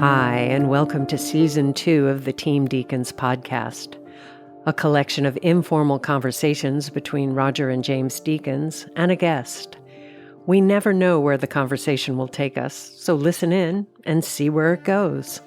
Hi, and welcome to Season 2 of the Team Deakins Podcast, a collection of informal conversations between Roger and James Deakins and a guest. We never know where the conversation will take us, so listen in and see where it goes.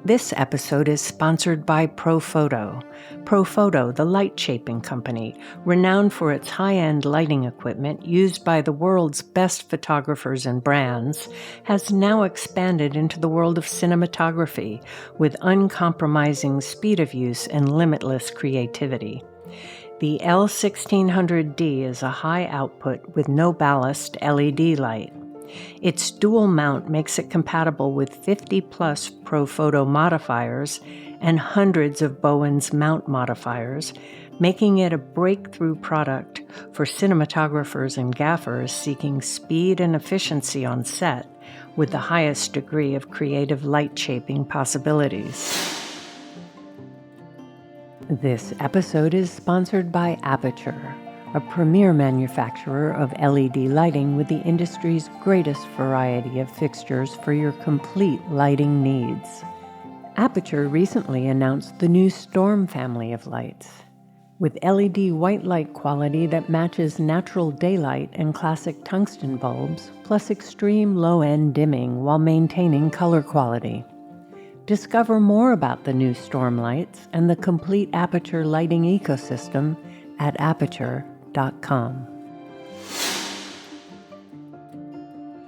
This episode is sponsored by Profoto. Profoto, the light-shaping company, renowned for its high-end lighting equipment used by the world's best photographers and brands, has now expanded into the world of cinematography with uncompromising speed of use and limitless creativity. The L1600D is a high-output with no ballast LED light. Its dual mount makes it compatible with 50-plus Profoto modifiers and hundreds of Bowen's mount modifiers, making it a breakthrough product for cinematographers and gaffers seeking speed and efficiency on set with the highest degree of creative light-shaping possibilities. This episode is sponsored by Aperture, a premier manufacturer of LED lighting with the industry's greatest variety of fixtures for your complete lighting needs. Aperture recently announced the new Storm family of lights. With LED white light quality that matches natural daylight and classic tungsten bulbs, plus extreme low-end dimming while maintaining color quality. Discover more about the new Storm lights and the complete Aperture lighting ecosystem at aperture.com.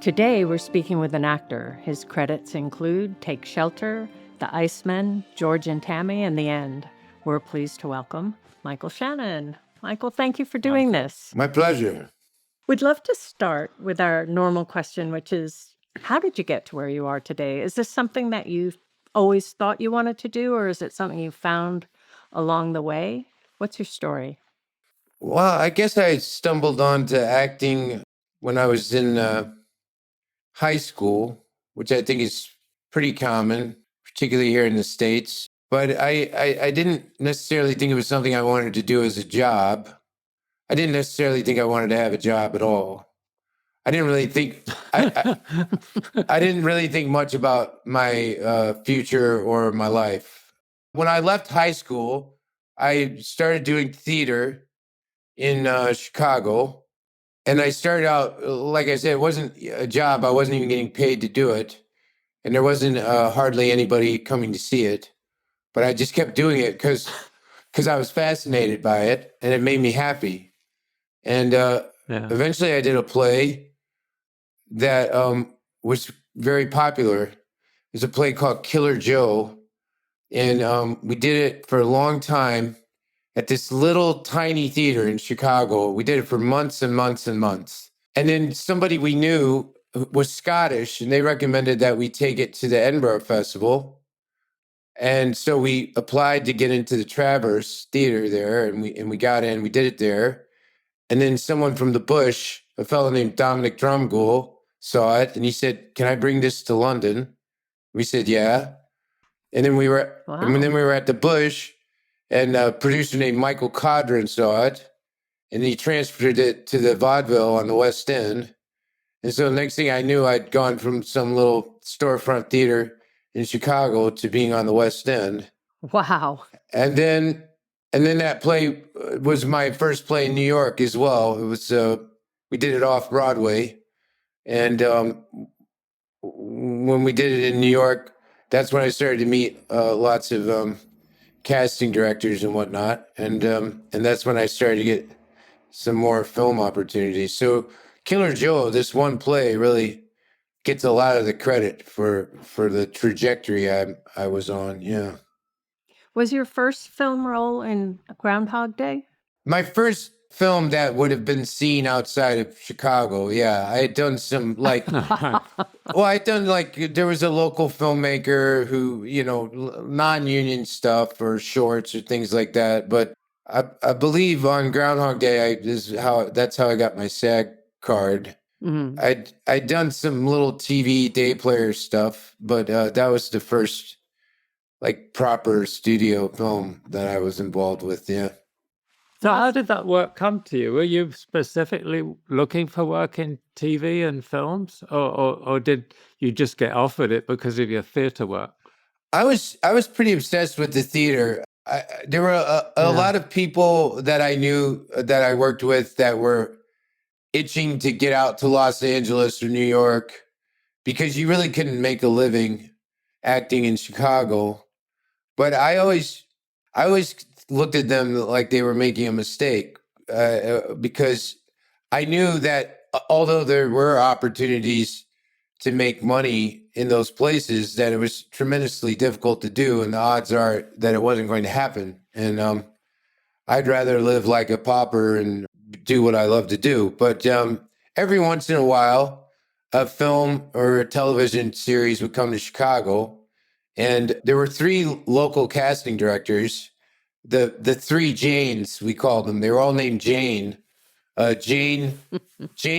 Today, we're speaking with an actor. His credits include Take Shelter, The Icemen, George and Tammy, and The End. We're pleased to welcome Michael Shannon. Michael, thank you for doing this. My pleasure. We'd love to start with our normal question, which is, how did you get to where you are today? Is this something that you always thought you wanted to do, or is it something you found along the way? What's your story? Well, I guess I stumbled onto acting when I was in high school, which I think is pretty common, particularly here in the States. But I didn't necessarily think it was something I wanted to do as a job. I didn't necessarily think I wanted to have a job at all. I didn't really think I didn't really think much about my future or my life. When I left high school, I started doing theater in Chicago. And I started out, like I said, it wasn't a job. I wasn't even getting paid to do it. And there wasn't hardly anybody coming to see it. But I just kept doing it because I was fascinated by it and it made me happy. And eventually I did a play that was very popular. It was a play called Killer Joe. And we did it for a long time at this little tiny theater in Chicago. We did it for months and months and months. And then somebody we knew was Scottish, and they recommended that we take it to the Edinburgh Festival. And so we applied to get into the Traverse Theater there, and we got in. We did it there. And then someone from the Bush, a fellow named Dominic Drumgoole, saw it, and he said, "Can I bring this to London?" We said, "Yeah." And then we were at the Bush. And a producer named Michael Shannon saw it, and he transferred it to the vaudeville on the West End. And so the next thing I knew, I'd gone from some little storefront theater in Chicago to being on the West End. Wow. And then that play was my first play in New York as well. It was we did it off-Broadway. And when we did it in New York, that's when I started to meet lots of casting directors and whatnot, and that's when I started to get some more film opportunities. So Killer Joe, this one play, really gets a lot of the credit for the trajectory I was on. Yeah. Was your first film role in Groundhog Day? My first film that would have been seen outside of Chicago. Yeah, I had done some there was a local filmmaker who, non-union stuff or shorts or things like that. But I believe on Groundhog Day, that's how I got my SAG card. Mm-hmm. I'd done some little TV day player stuff, but that was the first proper studio film that I was involved with. Yeah. So how did that work come to you? Were you specifically looking for work in TV and films, or did you just get offered it because of your theater work? I was pretty obsessed with the theater. There were a lot of people that I knew that I worked with that were itching to get out to Los Angeles or New York because you really couldn't make a living acting in Chicago. But I always looked at them like they were making a mistake because I knew that although there were opportunities to make money in those places, that it was tremendously difficult to do, and the odds are that it wasn't going to happen. And I'd rather live like a pauper and do what I love to do. But every once in a while, a film or a television series would come to Chicago, and there were 3 local casting directors, the 3 Janes, we called them. They were all named Jane. Jane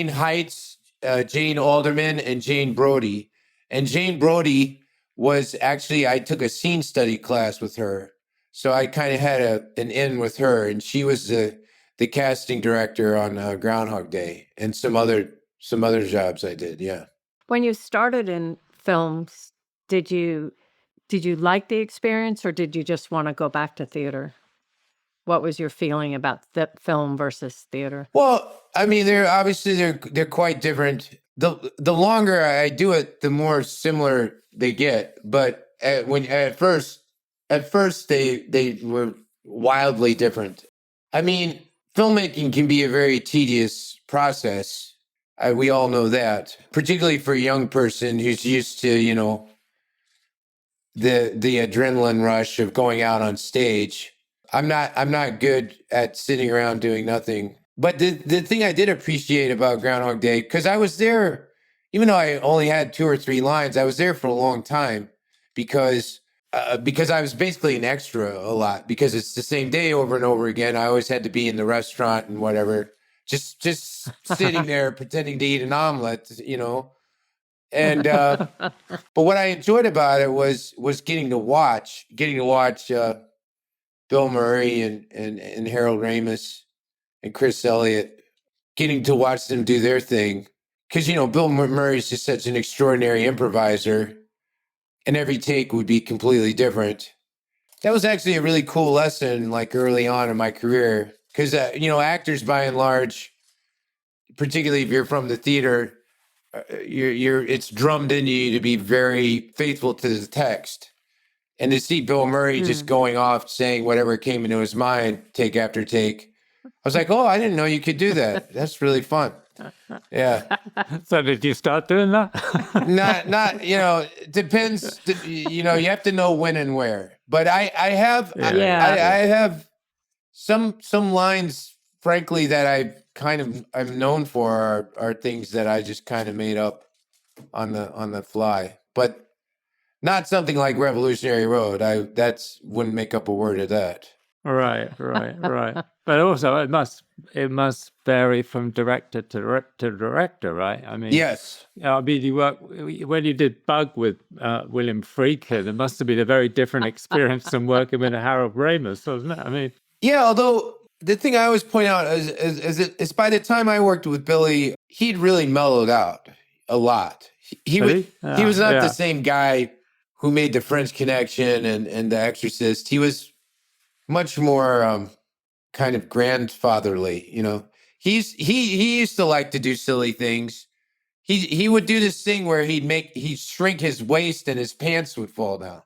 Heights, Jane Alderman, and Jane Brody. And Jane Brody was actually, I took a scene study class with her. So I kind of had an in with her, and she was the casting director on Groundhog Day and some other jobs I did. Yeah. When you started in films, did you like the experience, or did you just want to go back to theater? What was your feeling about the film versus theater? Well, I mean, they're quite different. The longer I do it, the more similar they get. But at first they were wildly different. I mean, filmmaking can be a very tedious process. We all know that, particularly for a young person who's used to, the adrenaline rush of going out on stage. I'm not good at sitting around doing nothing. But the thing I did appreciate about Groundhog Day, because I was there, even though I only had 2 or 3 lines, I was there for a long time because I was basically an extra a lot, because it's the same day over and over again. I always had to be in the restaurant and whatever, just sitting there pretending to eat an omelet, And but what I enjoyed about it was getting to watch Bill Murray and Harold Ramis and Chris Elliott, getting to watch them do their thing. Because, Bill Murray is just such an extraordinary improviser, and every take would be completely different. That was actually a really cool lesson, like early on in my career. Because, actors by and large, particularly if you're from the theater, it's drummed into you to be very faithful to the text. And to see Bill Murray just going off saying whatever came into his mind, take after take, I was like, oh, I didn't know you could do that. That's really fun. Yeah. So did you start doing that? Not, it depends. You have to know when and where. But I have some lines, frankly, that I'm known for are things that I just kind of made up on the fly. But not something like Revolutionary Road. Wouldn't make up a word of that. Right. But also, it must vary from director to director, right? I mean, yes. I mean, you work when you did Bug with William Friedkin. It must have been a very different experience than working with Harold Ramis, wasn't it? I mean, yeah. Although the thing I always point out is by the time I worked with Billy, he'd really mellowed out a lot. He was not the same guy who made The French Connection and The Exorcist. He was much more kind of grandfatherly, He used to like to do silly things. He would do this thing where he'd shrink his waist and his pants would fall down.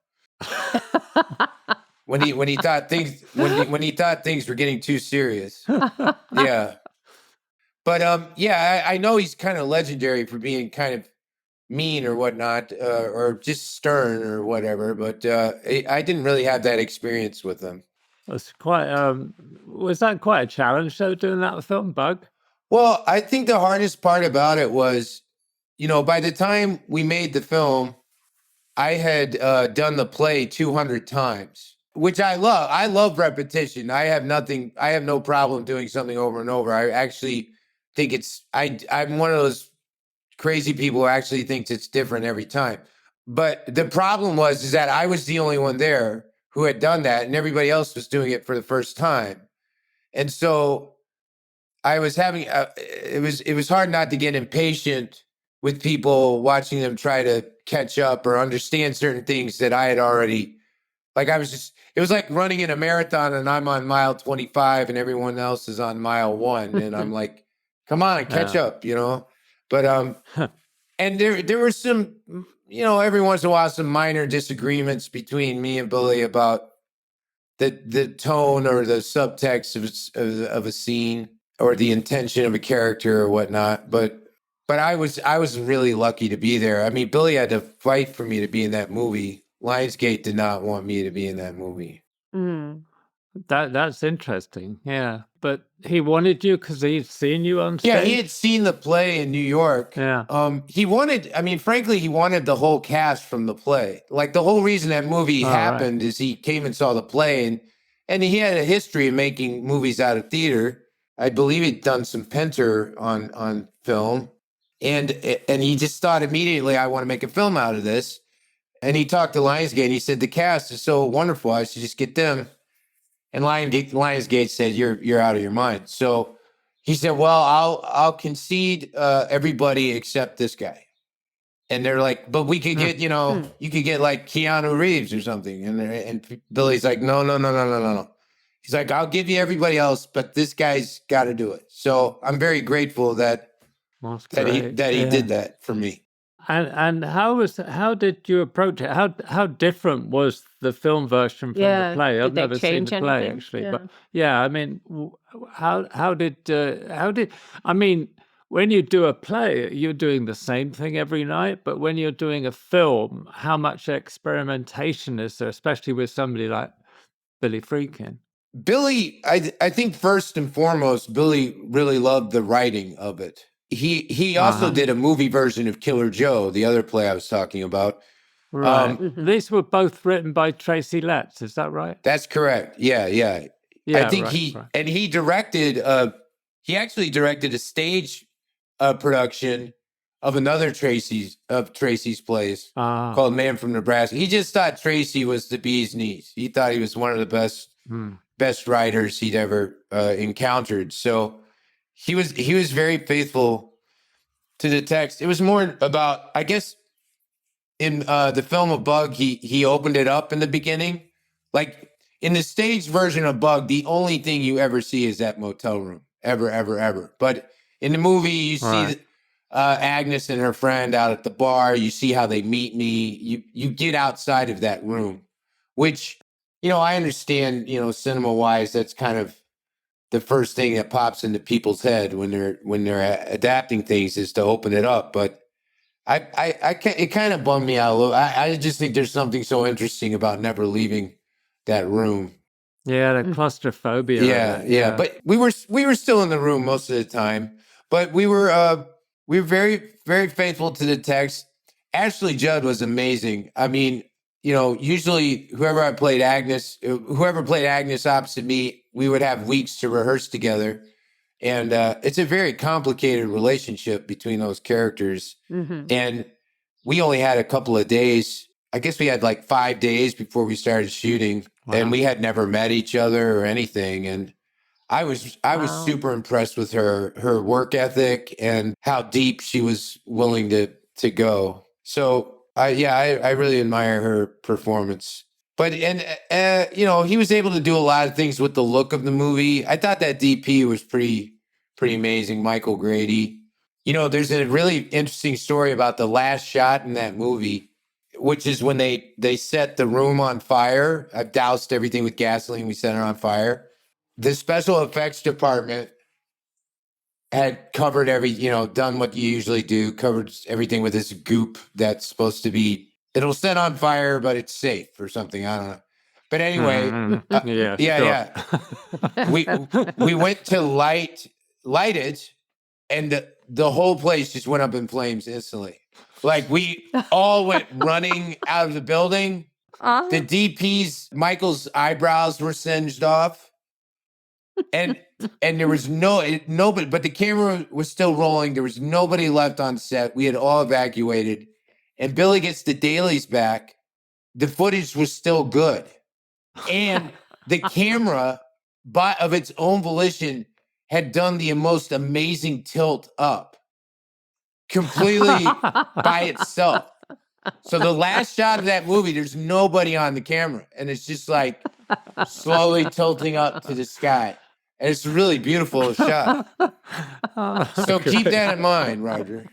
when he thought things were getting too serious. Yeah. But I know he's kind of legendary for being kind of mean or whatnot, or just stern or whatever. But I didn't really have that experience with him. That's quite. Was that quite a challenge though, doing that film, Bug? Well, I think the hardest part about it was, by the time we made the film, I had done the play 200 times, which I love. I love repetition. I have no problem doing something over and over. I actually think I'm one of those crazy people who actually thinks it's different every time. But the problem is that I was the only one there who had done that, and everybody else was doing it for the first time. And so I was having, it was hard not to get impatient with people watching them try to catch up or understand certain things that I had already, like it was like running in a marathon and I'm on mile 25 and everyone else is on mile 1. And I'm like, come on, catch up, you know? But, and there were some, you know, every once in a while, some minor disagreements between me and Billy about the tone or the subtext of a scene or the intention of a character or whatnot. But I was really lucky to be there. I mean, Billy had to fight for me to be in that movie. Lionsgate did not want me to be in that movie. Mm. That's interesting. Yeah. But he wanted you because he'd seen you on stage? Yeah, he had seen the play in New York. Yeah. He wanted, I mean, frankly, he wanted the whole cast from the play. Like the whole reason that movie happened is he came and saw the play and he had a history of making movies out of theater. I believe he'd done some Penchant on film. And he just thought immediately, I want to make a film out of this. And he talked to Lionsgate and he said, the cast is so wonderful, I should just get them. And Lionsgate said, you're out of your mind. So he said, well, I'll concede everybody except this guy. And they're like, but we could get, you know, you could get like Keanu Reeves or something. And Billy's like, no. He's like, I'll give you everybody else, but this guy's got to do it. So I'm very grateful that he did that for me. And how did you approach it? How different was the film version from the play? I've never seen the play actually, but I mean, how did I mean, when you do a play, you're doing the same thing every night, but when you're doing a film, how much experimentation is there, especially with somebody like Billy Friedkin? Billy, I think first and foremost, Billy really loved the writing of it. He also did a movie version of Killer Joe, the other play I was talking about. Right. These were both written by Tracy Letts, is that right? That's correct. Yeah. I think he directed, he actually directed a stage production of another Tracy's plays called Man from Nebraska. He just thought Tracy was the bee's knees. He thought he was one of the best writers he'd ever encountered. So he was very faithful to the text. It was more about, I guess, in the film of Bug, he opened it up in the beginning. Like in the stage version of Bug, the only thing you ever see is that motel room, ever. But in the movie, you see Agnes and her friend out at the bar. You see how they meet me. You get outside of that room, which, you know, I understand, you know, cinema wise, that's kind of the first thing that pops into people's head when they're adapting things is to open it up. But it kind of bummed me out a little. I just think there's something so interesting about never leaving that room. Yeah, the claustrophobia. Yeah. But we were still in the room most of the time. But we were very, very faithful to the text. Ashley Judd was amazing. I mean, you know, usually whoever played Agnes opposite me, we would have weeks to rehearse together. And it's a very complicated relationship between those characters. And we only had a couple of days. I guess we had like 5 days before we started shooting. Wow. And we had never met each other or anything. And I was super impressed with her work ethic and how deep she was willing to go. So I really admire her performance. But, you know, he was able to do a lot of things with the look of the movie. I thought that DP was pretty amazing, Michael Grady. You know, there's a really interesting story about the last shot in that movie, which is when they set the room on fire. I've doused everything with gasoline. We set it on fire. The special effects department had covered done what you usually do, covered everything with this goop that's supposed to be, it'll set on fire, but it's safe or something. I don't know. But anyway, we went to light it, and the whole place just went up in flames instantly. Like we all went running out of the building. The DP's, Michael's eyebrows were singed off. And there was nobody, but the camera was still rolling. There was nobody left on set. We had all evacuated. And Billy gets the dailies back. The footage was still good. And the camera of its own volition, had done the most amazing tilt up, completely by itself. So the last shot of that movie, there's nobody on the camera, and it's just like slowly tilting up to the sky. And it's a really beautiful shot. So keep that in mind, Roger.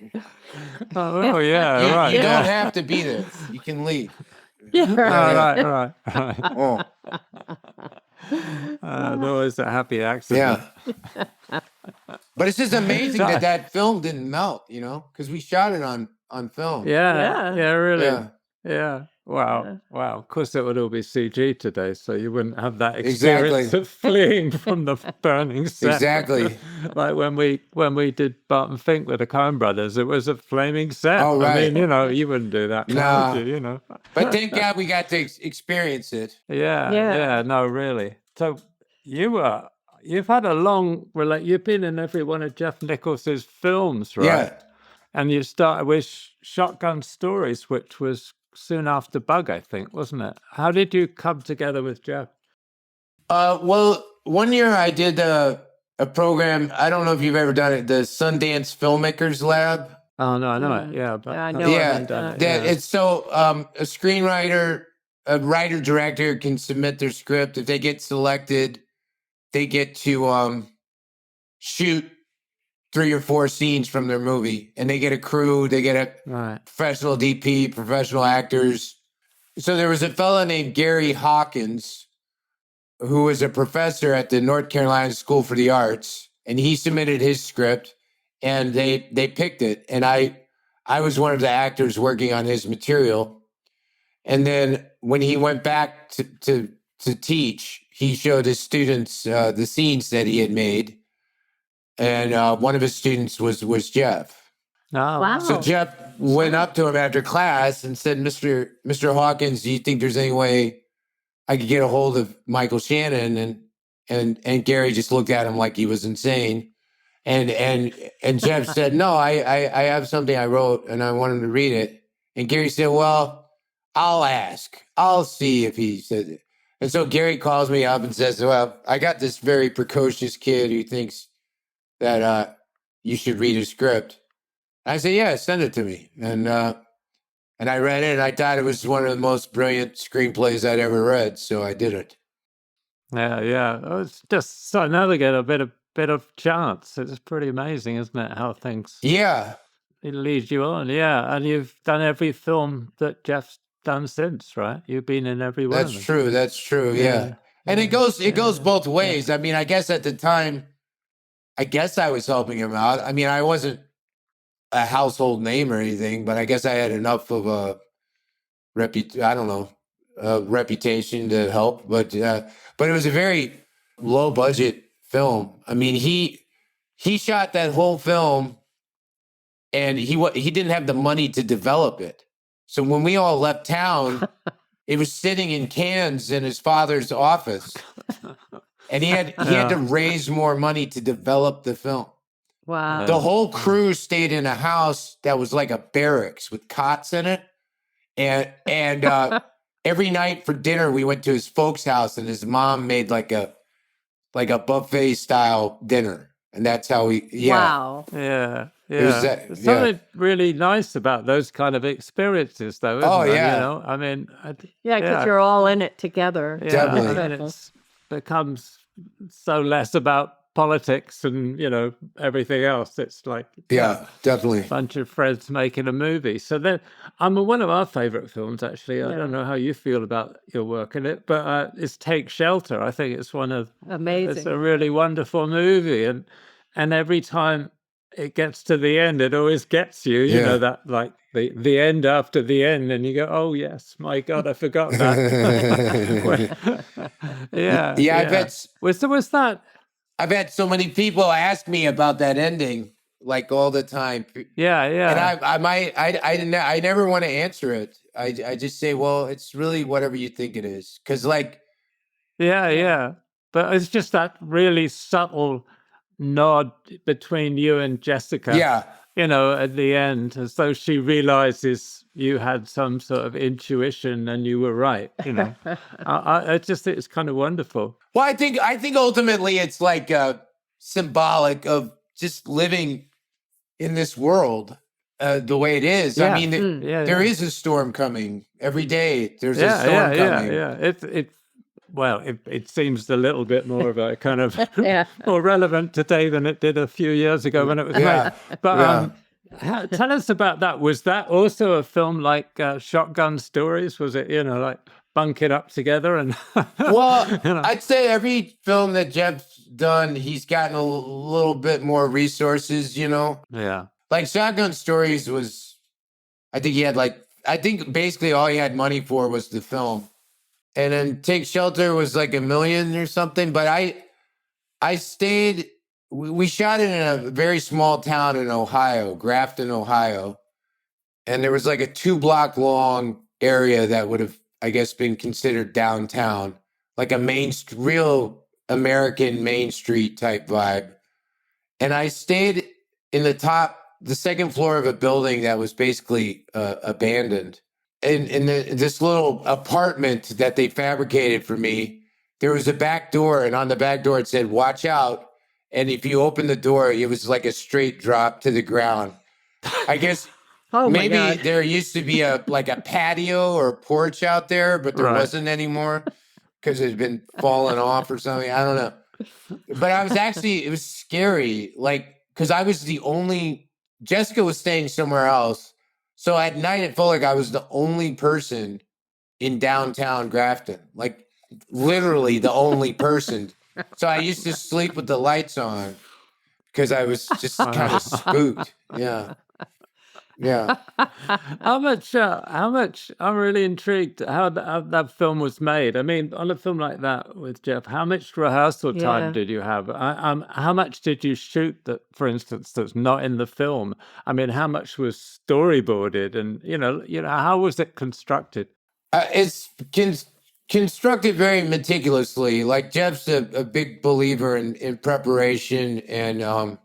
Oh yeah, right. You don't have to be there. You can leave. Yeah, right. Oh. Always a happy accident. Yeah. But it's just amazing that film didn't melt, because we shot it on film. Yeah, really. Yeah. Wow. Of course, it would all be CG today, so you wouldn't have that experience of fleeing from the burning set. Exactly. Like when we did Barton Fink with the Coen Brothers, it was a flaming set. Oh, right. I mean, you wouldn't do that, No. would you? But thank God we got to experience it. Yeah. No, really. So you've had a long you've been in every one of Jeff Nichols' films, right? Yeah. And you started with Shotgun Stories, which was soon after Bug, I think, wasn't it? How did you come together with Jeff? Well, one year I did a program. I don't know if you've ever done it, the Sundance Filmmakers Lab. Oh no, I know it. Yeah, but I know it. It's so a screenwriter, a writer director can submit their script. If they get selected, they get to shoot 3 or 4 scenes from their movie, and they get a crew, they get a professional DP, professional actors. So there was a fellow named Gary Hawkins, who was a professor at the North Carolina School for the Arts, and he submitted his script, and they picked it. And I was one of the actors working on his material. And then when he went back to teach, he showed his students the scenes that he had made. And one of his students was Jeff. Oh, wow. So Jeff went up to him after class and said, Mr. Hawkins, do you think there's any way I could get a hold of Michael Shannon? And Gary just looked at him like he was insane. And Jeff said, no, I have something I wrote and I want him to read it. And Gary said, well, I'll ask. I'll see if he says it. And so Gary calls me up and says, well, I got this very precocious kid who thinks that you should read his script. I said, yeah, send it to me. And I read it, and I thought it was one of the most brilliant screenplays I'd ever read, so I did it. Yeah. It's just so now they get a bit of chance. It's pretty amazing, isn't it, how things it leads you on. Yeah, and you've done every film that Jeff's done since, right? You've been in every one of them. That's true, yeah. And it goes both ways. I mean, I guess at the time, I was helping him out. I mean, I wasn't a household name or anything, but I guess I had enough of a reputation to help. But it was a very low budget film. I mean, he shot that whole film, and he didn't have the money to develop it. So when we all left town, it was sitting in cans in his father's office. And he had to raise more money to develop the film. Wow. The whole crew stayed in a house that was like a barracks with cots in it. And every night for dinner, we went to his folks' house, and his mom made like a buffet style dinner. And that's how Wow. Yeah. There's something really nice about those kind of experiences, though, isn't there? You know? I mean, because you're all in it together. Yeah, definitely. I mean, it becomes so less about politics and everything else. It's like definitely a bunch of friends making a movie. So then, one of our favorite films, actually. I don't know how you feel about your work in it, but it's Take Shelter. I think it's amazing. It's a really wonderful movie, and every time it gets to the end, it always gets you. You know that, like the end after the end, and you go, "Oh yes, my God, I forgot that." I bet. Was that? I've had so many people ask me about that ending, like all the time. Yeah. And I never want to answer it. I just say, well, it's really whatever you think it is, because like. Yeah. But it's just that really subtle nod between you and Jessica. Yeah. at the end, as though she realizes you had some sort of intuition and you were right. I just think it's kind of wonderful. Well, I think ultimately it's like symbolic of just living in this world the way it is. Yeah. I mean, there is a storm coming every day. There's a storm coming. It seems a little bit more of a kind of more relevant today than it did a few years ago when it was made. But tell us about that. Was that also a film like Shotgun Stories? Was it, like bunk it up together? And well, I'd say every film that Jeff's done, he's gotten a little bit more resources, Yeah. Like Shotgun Stories was, I think basically all he had money for was the film. And then Take Shelter was like $1 million or something. But I stayed, we shot it in a very small town in Ohio, Grafton, Ohio. And there was like a 2-block long area that would have, I guess, been considered downtown, like a real American Main Street type vibe. And I stayed in the second floor of a building that was basically abandoned. In this little apartment that they fabricated for me, there was a back door, and on the back door it said, "Watch out." And if you open the door, it was like a straight drop to the ground. I guess maybe there used to be a patio or a porch out there, but there wasn't anymore because it had been falling off or something. I don't know. But it was scary, because I was the only, Jessica was staying somewhere else. So at night, it felt like I was the only person in downtown Grafton, like literally the only person. So I used to sleep with the lights on because I was just kind of spooked. Yeah. Yeah. How much, I'm really intrigued how that film was made. I mean, on a film like that with Jeff, how much rehearsal time did you have? How much did you shoot that, for instance, that's not in the film? I mean, how much was storyboarded and, how was it constructed? It's constructed very meticulously. Like Jeff's a big believer in preparation, and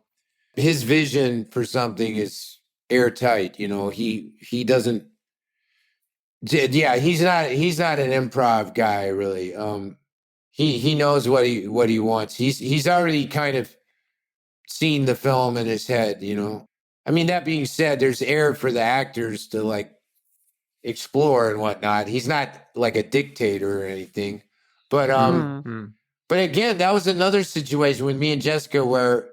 his vision for something is airtight. He doesn't. Yeah, he's not an improv guy really. He knows what he wants. He's already kind of seen the film in his head. I mean, that being said, there's air for the actors to explore and whatnot. He's not like a dictator or anything, but but again, that was another situation with me and Jessica where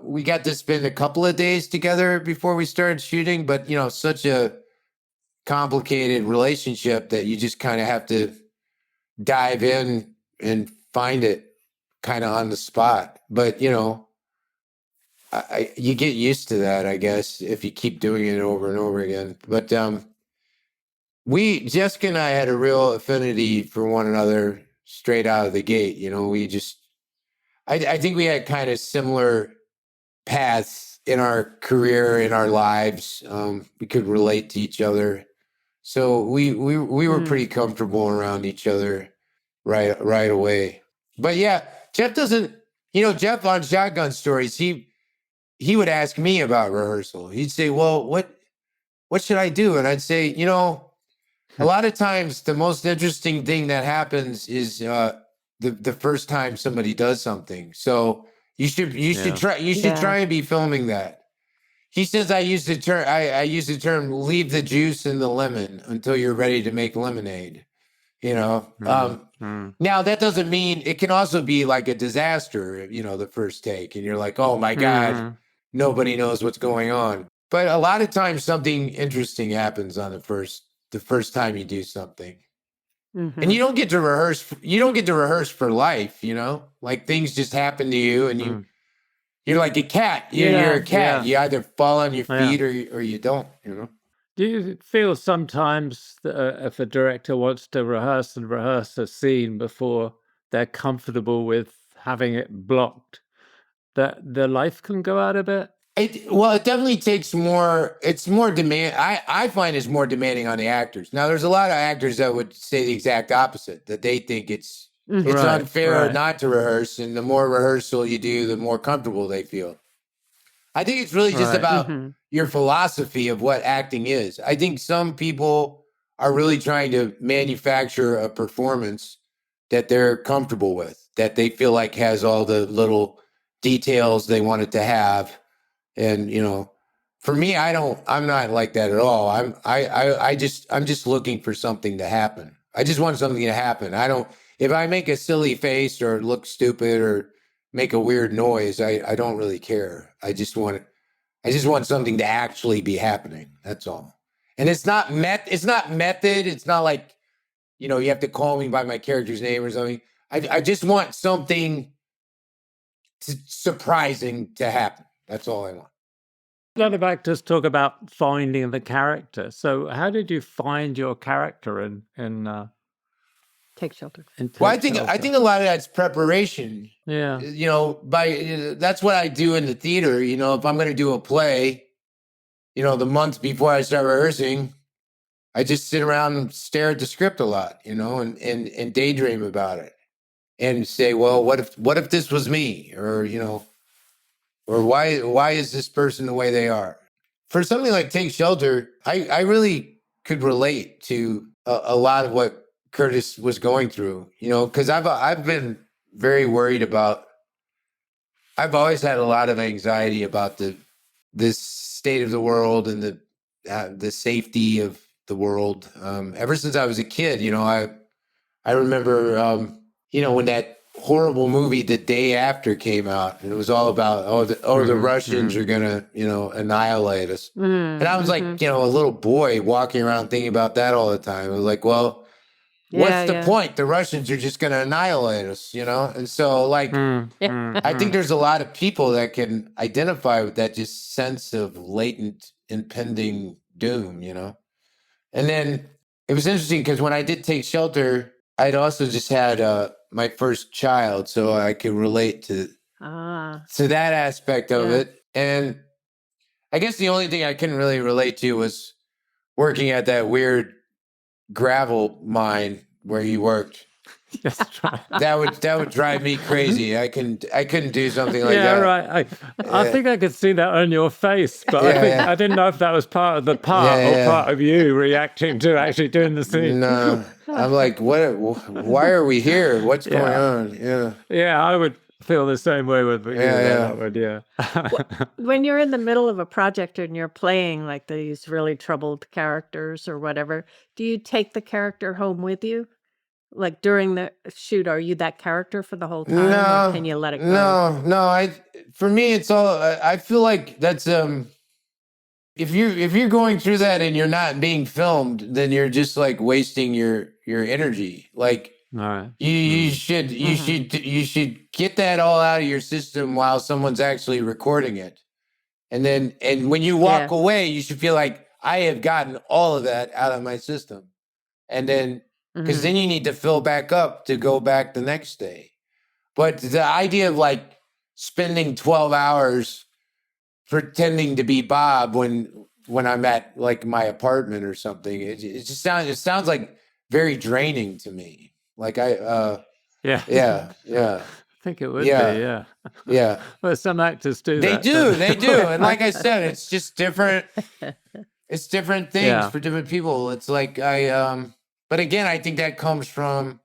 we got to spend a couple of days together before we started shooting, but such a complicated relationship that you just kind of have to dive in and find it kind of on the spot. But you get used to that, I guess, if you keep doing it over and over again. But Jessica and I had a real affinity for one another straight out of the gate. I think we had kind of similar paths in our career, in our lives. We could relate to each other. So we were pretty comfortable around each other right away. But yeah, Jeff doesn't, Jeff on Shotgun Stories, he would ask me about rehearsal. He'd say, "Well, what should I do?" And I'd say, a lot of times the most interesting thing that happens is the first time somebody does something. So you should try and be filming that. He says I use the term leave the juice in the lemon until you're ready to make lemonade. Now that doesn't mean, it can also be like a disaster, the first take, and you're like, oh my God, nobody knows what's going on. But a lot of times something interesting happens on the first time you do something. And you don't get to rehearse. You don't get to rehearse for life, like things just happen to you, and you're like a cat. You're a cat. You either fall on your feet or you don't. Do you feel sometimes that if a director wants to rehearse a scene before they're comfortable with having it blocked, that their life can go out a bit? It definitely takes more. It's more demand. I find it's more demanding on the actors. Now, there's a lot of actors that would say the exact opposite, that they think it's unfair not to rehearse, and the more rehearsal you do, the more comfortable they feel. I think it's really just about your philosophy of what acting is. I think some people are really trying to manufacture a performance that they're comfortable with, that they feel like has all the little details they want it to have. And, for me, I'm not like that at all. I'm just looking for something to happen. I just want something to happen. If I make a silly face or look stupid or make a weird noise, I don't really care. I just want something to actually be happening. That's all. And it's not method. It's not like, you have to call me by my character's name or something. I just want something surprising to happen. That's all I want. A lot of actors talk about finding the character. So how did you find your character in Take Shelter? Well, I think a lot of that's preparation. Yeah. That's what I do in the theater. If I'm going to do a play, the month before I start rehearsing, I just sit around and stare at the script a lot, and daydream about it and say, well, what if this was me? Or, or why is this person the way they are? For something like Take Shelter, I really could relate to a lot of what Curtis was going through, because I've been very worried about. I've always had a lot of anxiety about this state of the world and the safety of the world. Ever since I was a kid, I remember, when that horrible movie The Day After came out, and it was all about the Russians are gonna annihilate us, and I was like a little boy walking around thinking about that all the time. I was like, well. What's the point? The Russians are just going to annihilate us, And so, I think there's a lot of people that can identify with that just sense of latent, impending doom, And then it was interesting because when I did Take Shelter, I'd also just had my first child, so I could relate to that aspect of it. And I guess the only thing I couldn't really relate to was working at that weird gravel mine where you worked. Yes, right. That would drive me crazy. I couldn't do something like that. Yeah, right. I think I could see that on your face, but I didn't know if that was part of the part or part of you reacting to actually doing the scene. No, I'm like, what? Why are we here? What's going on? Yeah. Yeah, I would feel the same way with you. When you're in the middle of a project and you're playing like these really troubled characters or whatever, do you take the character home with you? Like during the shoot, are you that character for the whole time? No, or can you let it go? No. For me, it's all. I feel like that's if you're going through that and you're not being filmed, then you're just like wasting your energy. Like. All right. You should get that all out of your system while someone's actually recording it, and when you walk away, you should feel like I have gotten all of that out of my system, and then because then you need to fill back up to go back the next day. But the idea of like spending 12 hours pretending to be Bob when I'm at like my apartment or something, it sounds like very draining to me. Like I think it would be, yeah. Well, some actors do they that. They do. And like I said, it's just different. It's different things for different people. It's like but again, I think that comes from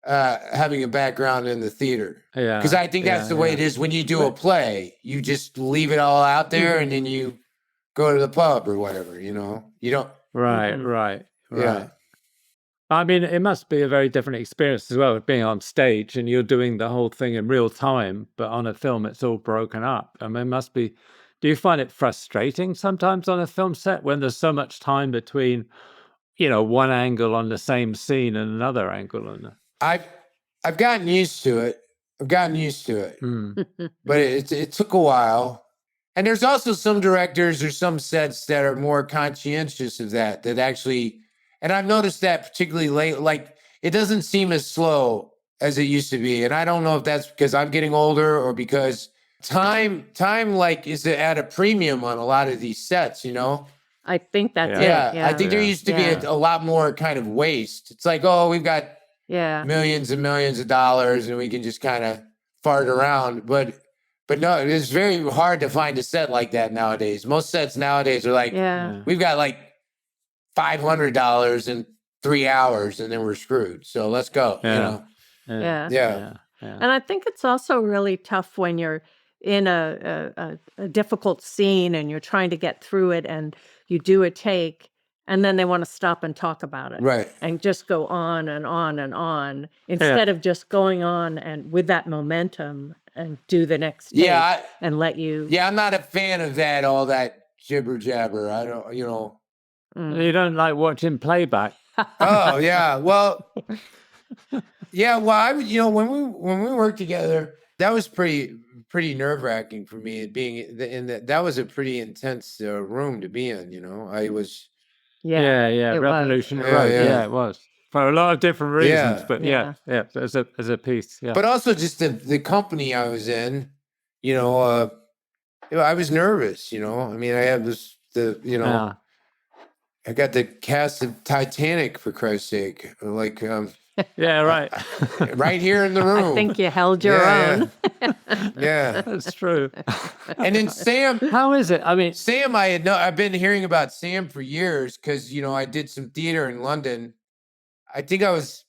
having a background in the theater. Yeah. Because I think that's the way it is when you do a play. You just leave it all out there and then you go to the pub or whatever, You don't. Right. Yeah. I mean, it must be a very different experience as well, being on stage and you're doing the whole thing in real time, but on a film, it's all broken up. I mean, it must be. Do you find it frustrating sometimes on a film set when there's so much time between, one angle on the same scene and another angle on the... I've gotten used to it. But it took a while. And there's also some directors or some sets that are more conscientious of that actually. And I've noticed that particularly late, like it doesn't seem as slow as it used to be. And I don't know if that's because I'm getting older or because time like is at a premium on a lot of these sets, I think that's it. Yeah. I think there used to be a lot more kind of waste. It's like, oh, we've got millions and millions of dollars and we can just kind of fart around. But But no, it's very hard to find a set like that nowadays. Most sets nowadays are like, we've got like $500 in 3 hours and then we're screwed. So let's go, you know? Yeah. And I think it's also really tough when you're in a difficult scene and you're trying to get through it and you do a take and then they want to stop and talk about it. Right. And just go on and on and on instead of just going on and with that momentum and do the next take and let you. Yeah, I'm not a fan of that, all that jibber jabber. I don't, you know. You don't like watching playback. Oh, yeah. Well, yeah. Well, when we worked together, that was pretty nerve-wracking for me. Being in that was a pretty intense room to be in. You know, I was. Yeah. Revolutionary Road. Yeah, it was for a lot of different reasons. But as a piece. Yeah. But also just the company I was in. You know, I was nervous. You know, I mean, I had I got the cast of Titanic, for Christ's sake. Like, right. Right here in the room. I think you held your own. Yeah. That's true. And then Sam. How is it? I mean, Sam, I've been hearing about Sam for years because, you know, I did some theater in London. I think I was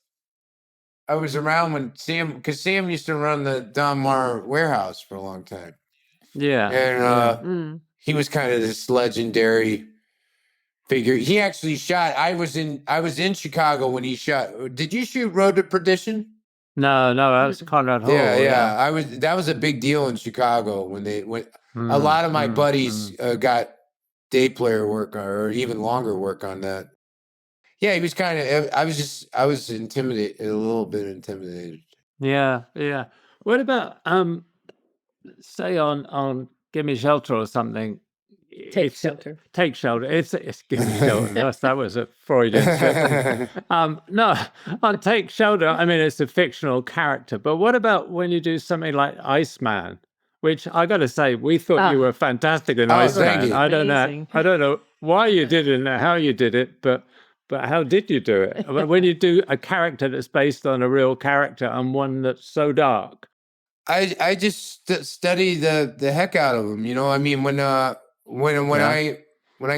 around when because Sam used to run the Don Mar warehouse for a long time. Yeah. And he was kind of this legendary figure. He actually shot. I was in Chicago when he shot. Did you shoot Road to Perdition? No, that was Conrad Hall. Yeah. That was a big deal in Chicago when a lot of my buddies got day player work or even longer work on that. Yeah, he was kind of. I was intimidated, a little bit intimidated. Yeah. What about say on Give Me Shelter or something? Take Shelter. Take Shelter. It's Give Me Shelter. That was a Freudian slip. No, on Take Shelter, I mean, it's a fictional character. But what about when you do something like Iceman, which I got to say, we thought you were fantastic in Iceman. I don't know why you did it and how you did it, but how did you do it? When you do a character that's based on a real character and one that's so dark. I just study the heck out of them. You know, I mean, when I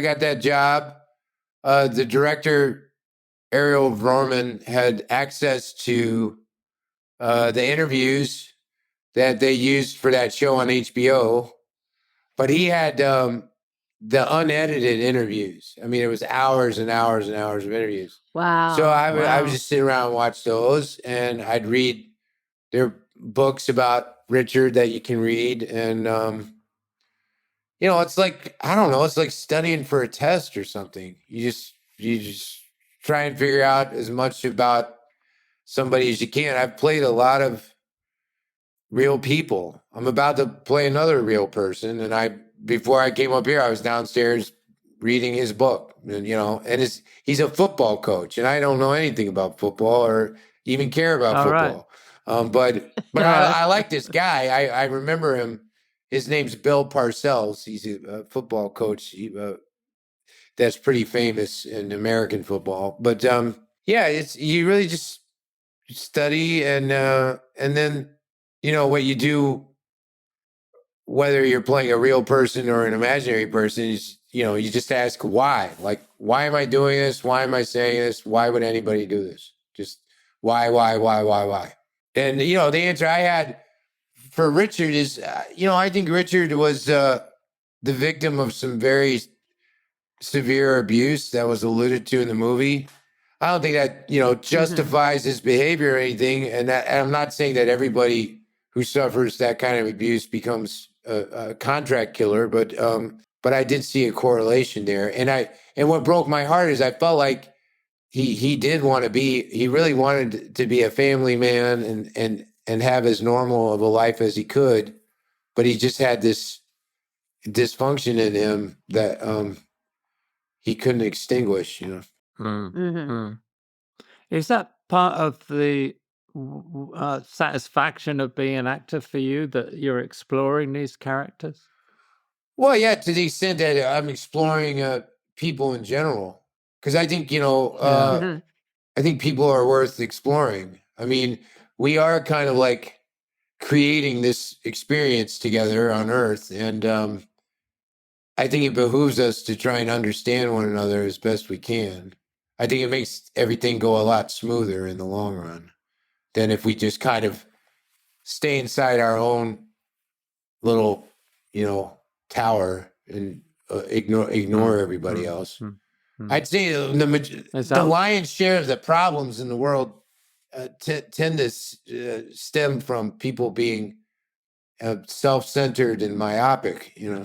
got that job, the director Ariel Vorman had access to the interviews that they used for that show on HBO, but he had the unedited interviews. I mean, it was hours and hours and hours of interviews. Wow. So I would just sit around and watch those, and I'd read their books about Richard that you can read, and you know, it's like, I don't know, it's like studying for a test or something. You just try and figure out as much about somebody as you can. I've played a lot of real people. I'm about to play another real person, and before I came up here, I was downstairs reading his book, and, you know, and he's a football coach, and I don't know anything about football or even care about football. Right. But I like this guy. I remember him. His name's Bill Parcells. He's a football coach that's pretty famous in American football. But you really just study, and then, you know, what you do, whether you're playing a real person or an imaginary person, is, you know, you just ask why. Like, why am I doing this? Why am I saying this? Why would anybody do this? Just why? And, you know, the answer I had for Richard is, you know, I think Richard was the victim of some very severe abuse that was alluded to in the movie. I don't think that, you know, justifies his behavior or anything. And I'm not saying that everybody who suffers that kind of abuse becomes a contract killer, but I did see a correlation there. And what broke my heart is I felt like he really wanted to be a family man and have as normal of a life as he could, but he just had this dysfunction in him that he couldn't extinguish, you know. Is that part of the satisfaction of being an actor for you, that you're exploring these characters? Well, yeah, to the extent that I'm exploring people in general, because I think, you know, I think people are worth exploring. I mean, we are kind of like creating this experience together on Earth. And I think it behooves us to try and understand one another as best we can. I think it makes everything go a lot smoother in the long run than if we just kind of stay inside our own little, tower and ignore everybody else. I'd say the lion's share of the problems in the world tend to stem from people being self-centered and myopic, Yeah.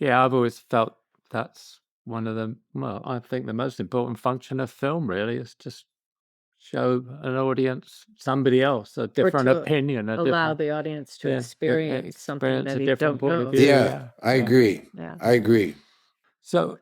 I've always felt that's one of the, I think the most important function of film really is just show an audience somebody else, a different opinion. Allow the audience to experience something that they don't know. I agree. Yeah. I agree. So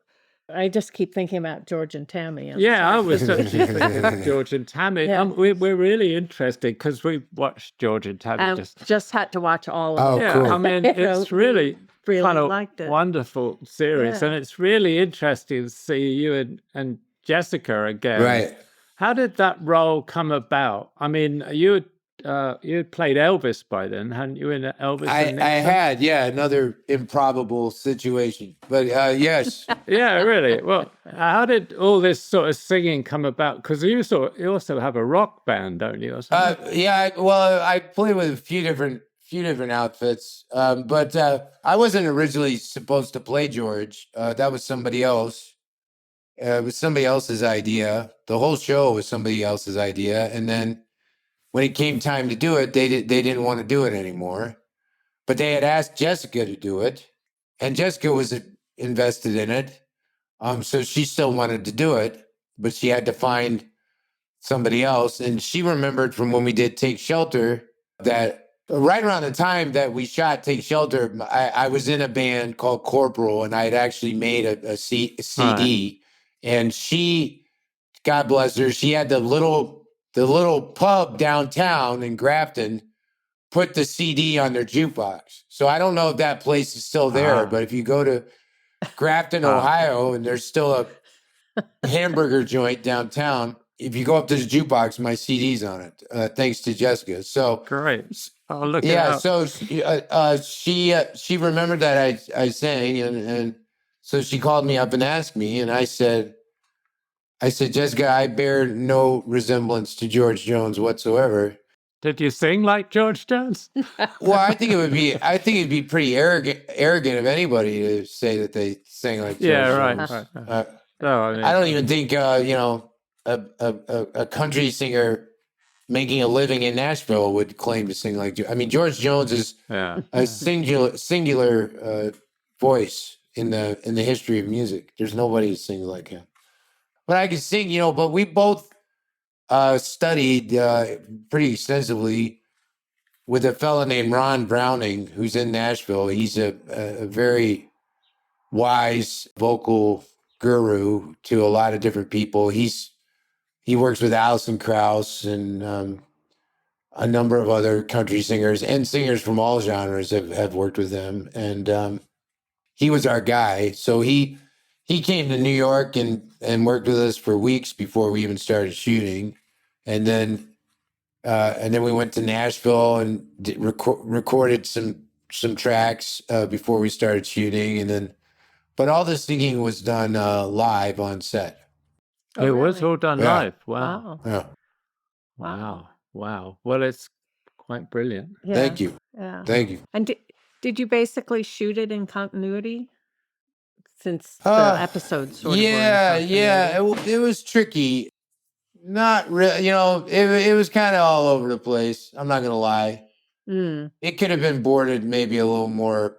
I just keep thinking about George and Tammy. I was thinking about George and Tammy. Yeah. We're really interested because we watched George and Tammy. Just had to watch all of it. Cool. I mean, it's really kind of liked it. wonderful series, and it's really interesting to see you and Jessica again. Right. How did that role come about? I mean, you had played Elvis by then, hadn't you? In Elvis, I had, another improbable situation, but yes. Yeah, really. Well, how did all this sort of singing come about? Because you also have a rock band, don't you? Or something? I play with a few different outfits, but I wasn't originally supposed to play George. That was somebody else. It was somebody else's idea. The whole show was somebody else's idea. And then when it came time to do it, they didn't want to do it anymore. But they had asked Jessica to do it, and Jessica was invested in it. So she still wanted to do it, but she had to find somebody else. And she remembered from when we did Take Shelter that right around the time that we shot Take Shelter, I was in a band called Corporal, and I had actually made a CD. Right. And she, God bless her, she had the little pub downtown in Grafton put the CD on their jukebox. So I don't know if that place is still there, but if you go to Grafton, Ohio, and there's still a hamburger joint downtown, if you go up to the jukebox, my CD's on it, thanks to Jessica. So great. I'll look it up. So she remembered that I sang, and so she called me up and asked me, and I said, Jessica, I bear no resemblance to George Jones whatsoever. Did you sing like George Jones? Well, I think it'd be pretty arrogant of anybody to say that they sang like George Jones. Right. No, I mean, I don't even think a country singer making a living in Nashville would claim to sing like. I mean, George Jones is a singular voice in the history of music. There's nobody who sings like him. But I can sing, But we both studied pretty extensively with a fella named Ron Browning, who's in Nashville. He's a very wise vocal guru to a lot of different people. He works with Alison Krauss and a number of other country singers, and singers from all genres have worked with him. And he was our guy. So he came to New York and worked with us for weeks before we even started shooting. And then we went to Nashville and recorded some tracks before we started shooting. But all the singing was done live on set. Oh, it was all done live. Wow. Yeah. Wow. Well, it's quite brilliant. Yeah. Thank you. Yeah. Thank you. And did you basically shoot it in continuity? Since the episodes sort of were in continuity? It was tricky. Not really, it was kind of all over the place. I'm not going to lie. It could have been boarded maybe a little more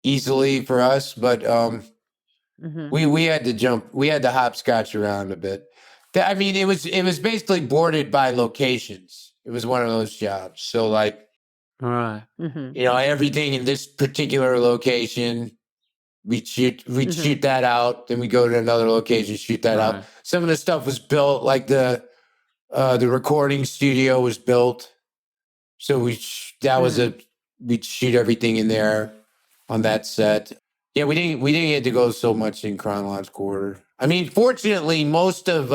easily for us, but we had to hopscotch around a bit. I mean, it was basically boarded by locations. It was one of those jobs. So like, all right. Everything in this particular location, we'd shoot that out. Then we go to another location, shoot that out. Some of the stuff was built, like the recording studio was built. So we'd shoot everything in there on that set. Yeah, we didn't get to go so much in chronological order. I mean, fortunately, most of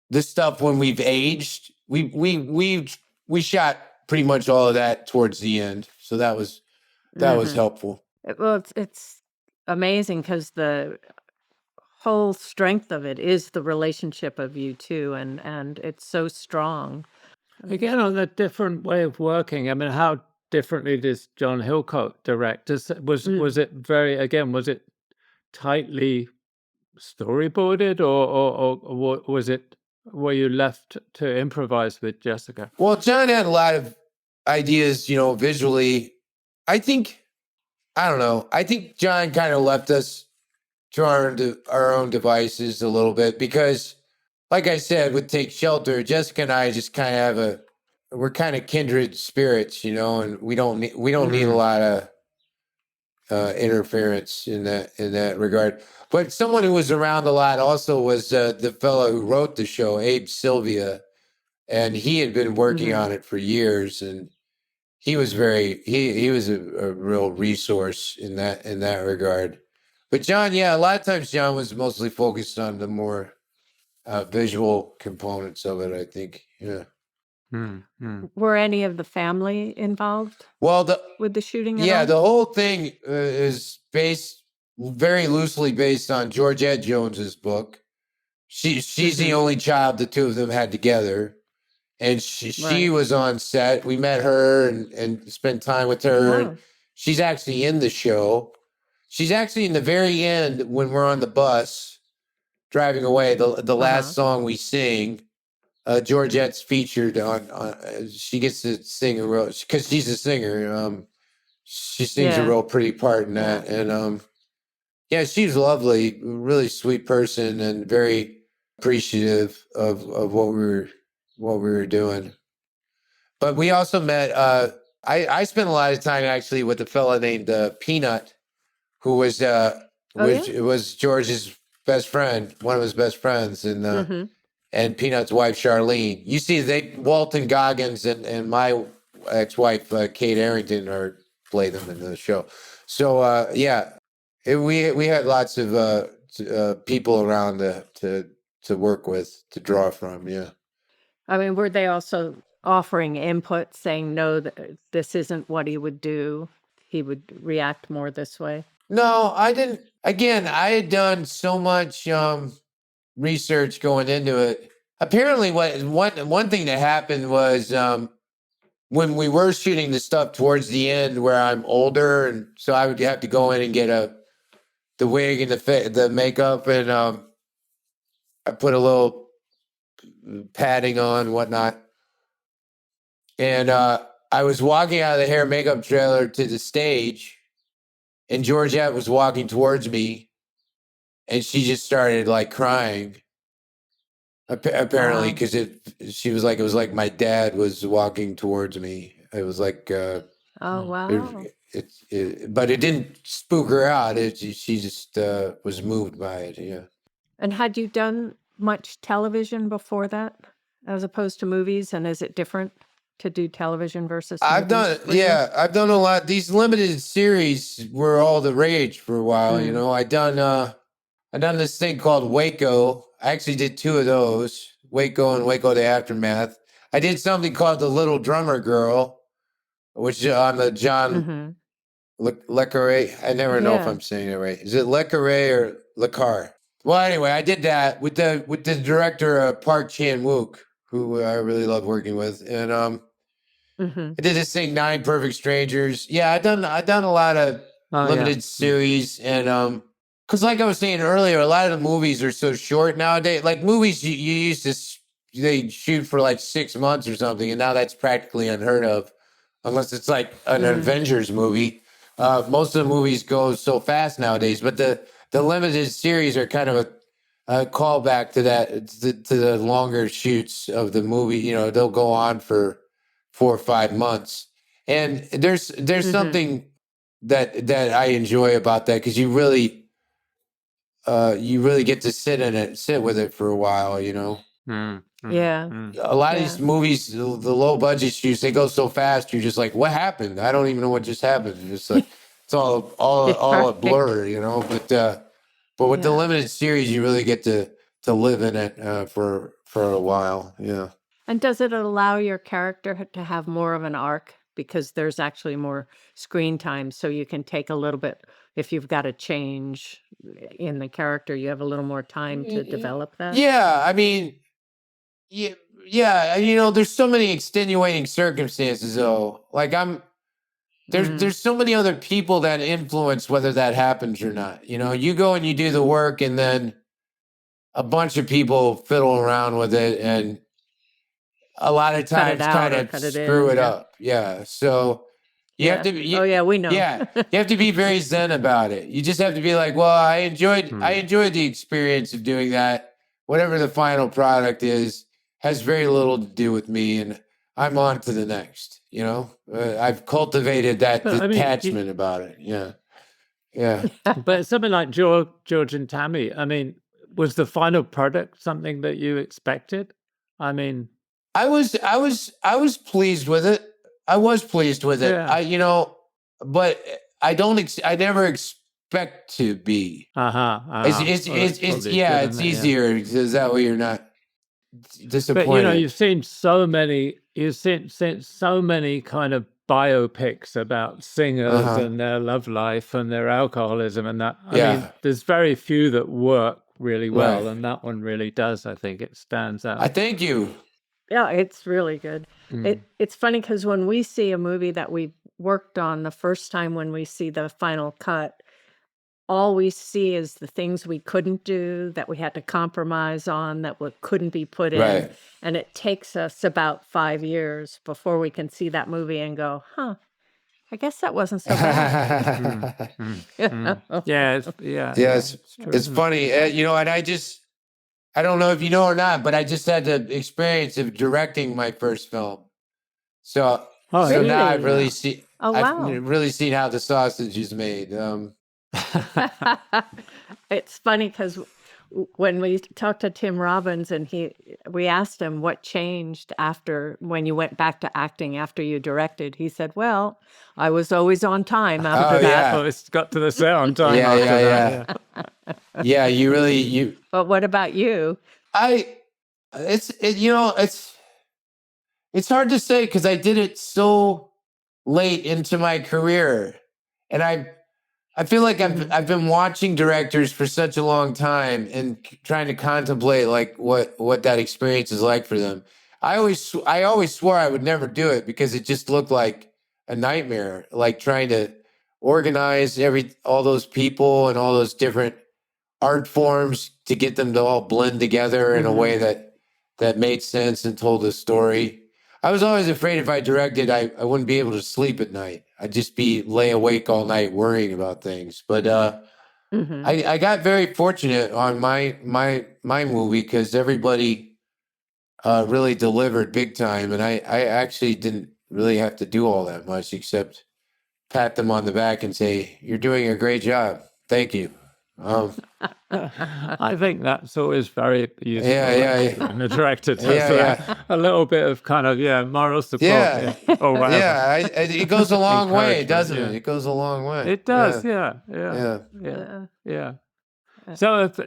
the stuff when we've aged, we shot pretty much all of that towards the end, so that was helpful. Well, it's amazing because the whole strength of it is the relationship of you two, and it's so strong. Again, on a different way of working, I mean, how differently does John Hillcoat direct? Was it tightly storyboarded, or were you left to improvise with Jessica? Well, John had a lot of ideas, visually. I don't know. I think John kind of left us to our own devices a little bit because, like I said, with Take Shelter, Jessica and I just kind of we're kind of kindred spirits, and we don't need a lot of interference in that regard. But someone who was around a lot also was the fellow who wrote the show, Abe Sylvia, and he had been working on it for years, and he was he was a real resource in that regard. But John, a lot of times John was mostly focused on the more visual components of it, I think. Yeah. Were any of the family involved? Well, with the shooting? The whole thing is very loosely based on Georgette Jones's book. She's the only child the two of them had together, and she was on set. We met her and spent time with her. And she's actually in the show. She's actually in the very end when we're on the bus driving away. The last song we sing. Georgette's featured on she gets to sing because she's a singer. She sings a real pretty part in that, and she's lovely, really sweet person, and very appreciative of what we were doing. But we also met. I spent a lot of time actually with a fella named Peanut, who was was George's best friend, one of his best friends, and Peanut's wife, Charlene. You see, Walton Goggins and my ex-wife, Kate Arrington, play them in the show. So, we had lots of people around to work with, to draw from, yeah. I mean, were they also offering input, saying, no, this isn't what he would do? He would react more this way? No, I didn't. Again, I had done so much research going into it. Apparently, one thing that happened was when we were shooting the stuff towards the end, where I'm older, and so I would have to go in and get the wig and the makeup, and I put a little padding on, whatnot, and I was walking out of the hair and makeup trailer to the stage, and Georgette was walking towards me, and she just started like crying. Apparently, because she was like, it was like my dad was walking towards me. It was like, oh wow! But it didn't spook her out. She just was moved by it. Yeah. And had you done much television before that, as opposed to movies? And is it different to do television versus movies? I've done a lot. These limited series were all the rage for a while. I done this thing called Waco. I actually did two of those, Waco and Waco the Aftermath. I did something called The Little Drummer Girl, which on the John Le Carre. I never know if I'm saying it right. Is it Le Carre or Le Carre? Well, anyway, I did that with the director Park Chan-wook, who I really love working with, and I did this thing, 9 Perfect Strangers. Yeah, I done a lot of limited series, and because like I was saying earlier, a lot of the movies are so short nowadays. Like movies, you used to they shoot for like 6 months or something, and now that's practically unheard of, unless it's like an Avengers movie. Most of the movies go so fast nowadays, but the limited series are kind of a callback to that, to the longer shoots of the movie. They'll go on for 4 or 5 months, and there's something that I enjoy about that, because you really get to sit with it for a while, Yeah. A lot of these movies, the low budget shoots, they go so fast. You're just like, what happened? I don't even know what just happened. It's like, it's all a blur, But with the limited series, you really get to live in it for a while. Yeah. And does it allow your character to have more of an arc? Because there's actually more screen time, so you can take a little bit, if you've got a change in the character, you have a little more time to develop that? Yeah, I mean, yeah, there's so many extenuating circumstances, though. Like, there's so many other people that influence whether that happens or not. You go and you do the work, and then a bunch of people fiddle around with it, and a lot of times kind of screw it up. Yeah. So you have to be, we know. Yeah. You have to be very zen about it. You just have to be like, well, I enjoyed the experience of doing that. Whatever the final product is has very little to do with me, and I'm on to the next. I've cultivated that detachment about it. Yeah. Yeah. But something like George and Tammy, I mean, was the final product something that you expected? I mean, I was pleased with it. I was pleased with it. Yeah. But I never expect to be. It's easier. Is that way you're not disappointed? But you've seen so many kind of biopics about singers and their love life and their alcoholism and that. I mean, there's very few that work really well, and that one really does. I think it stands out. I thank you. Yeah, it's really good. It's funny because when we see a movie that we worked on the first time, when we see the final cut, all we see is the things we couldn't do, that we had to compromise on, that couldn't be put in. And it takes us about 5 years before we can see that movie and go, I guess that wasn't so bad. Yeah, it's funny. And I don't know if you know or not, but I just had the experience of directing my first film. So now I've really seen how the sausage is made. It's funny because when we talked to Tim Robbins and we asked him what changed when you went back to acting after you directed. He said, "Well, I was always on time after that." Oh, it's got to the set on time. Yeah. You. But what about you? It's hard to say because I did it so late into my career, and I feel like I've been watching directors for such a long time and trying to contemplate like what that experience is like for them. I always swore I would never do it because it just looked like a nightmare, like trying to organize all those people and all those different art forms to get them to all blend together in a way that made sense and told a story. I was always afraid if I directed, I wouldn't be able to sleep at night. I'd just lay awake all night worrying about things. But I got very fortunate on my movie because everybody really delivered big time, and I actually didn't really have to do all that much except pat them on the back and say, "You're doing a great job. Thank you." I think that's always very useful. And a director to a little bit of kind of moral support. Or whatever. It goes a long way, doesn't it? It goes a long way. It does. Yeah. So if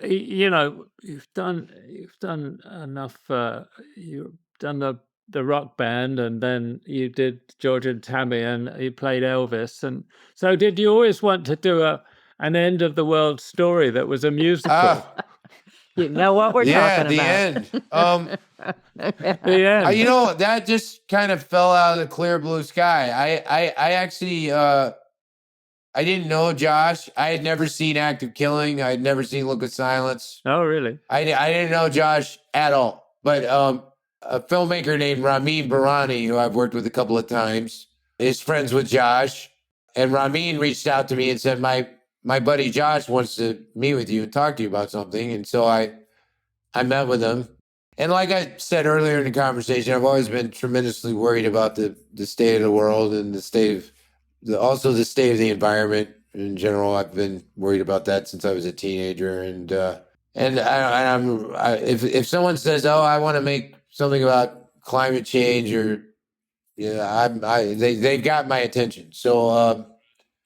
you've done enough. You've done the rock band, and then you did George and Tammy, and you played Elvis. And so, did you always want to do an end of the world story that was a musical? You know what we're talking about. End. The end. That just kind of fell out of the clear blue sky. I actually I didn't know Josh. I had never seen Act of Killing. I had never seen Look of Silence. Oh, really? I didn't know Josh at all. But a filmmaker named Ramin Barani, who I've worked with a couple of times, is friends with Josh. And Ramin reached out to me and said, my buddy Josh wants to meet with you and talk to you about something. And so I met with him. And like I said earlier in the conversation, I've always been tremendously worried about the state of the world and the state of the state of the environment in general. I've been worried about that since I was a teenager. And if someone says, "Oh, I want to make something about climate change," or they've got my attention. So